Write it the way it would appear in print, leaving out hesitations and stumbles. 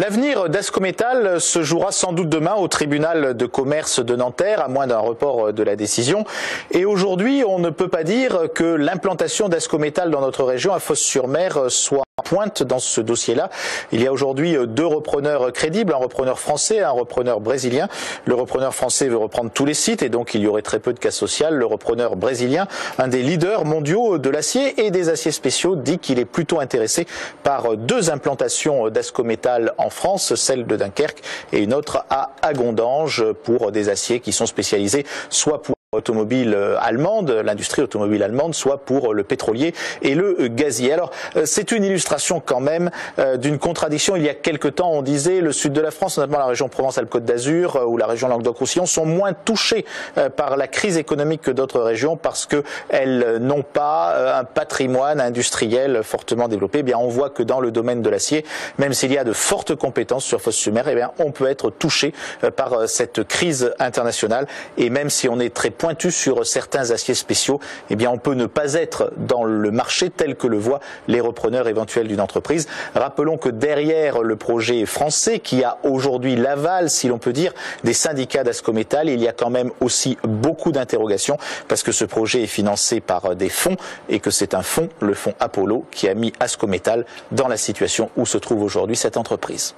L'avenir d'Ascométal se jouera sans doute demain au tribunal de commerce de Nanterre, à moins d'un report de la décision. Et aujourd'hui, on ne peut pas dire que l'implantation d'Ascométal dans notre région, à Fos-sur-Mer, soit en pointe dans ce dossier-là. Il y a aujourd'hui deux repreneurs crédibles, un repreneur français et un repreneur brésilien. Le repreneur français veut reprendre tous les sites et donc il y aurait très peu de cas social. Le repreneur brésilien, un des leaders mondiaux de l'acier et des aciers spéciaux, dit qu'il est plutôt intéressé par deux implantations d'Ascométal en France, celle de Dunkerque et une autre à Agondange pour des aciers qui sont spécialisés soit pour automobile allemande, l'industrie automobile allemande, soit pour le pétrolier et le gazier. Alors, c'est une illustration quand même d'une contradiction. Il y a quelque temps, on disait, le sud de la France, notamment la région Provence-Alpes-Côte d'Azur ou la région Languedoc-Roussillon, sont moins touchés par la crise économique que d'autres régions parce qu'elles n'ont pas un patrimoine industriel fortement développé. Eh bien, on voit que dans le domaine de l'acier, même s'il y a de fortes compétences sur Fos-sur-Mer, eh bien, on peut être touché par cette crise internationale. Et même si on est très pointu sur certains aciers spéciaux, eh bien on peut ne pas être dans le marché tel que le voient les repreneurs éventuels d'une entreprise. Rappelons que derrière le projet français, qui a aujourd'hui l'aval, si l'on peut dire, des syndicats d'Ascométal, il y a quand même aussi beaucoup d'interrogations parce que ce projet est financé par des fonds et que c'est un fonds, le fonds Apollo, qui a mis Ascométal dans la situation où se trouve aujourd'hui cette entreprise.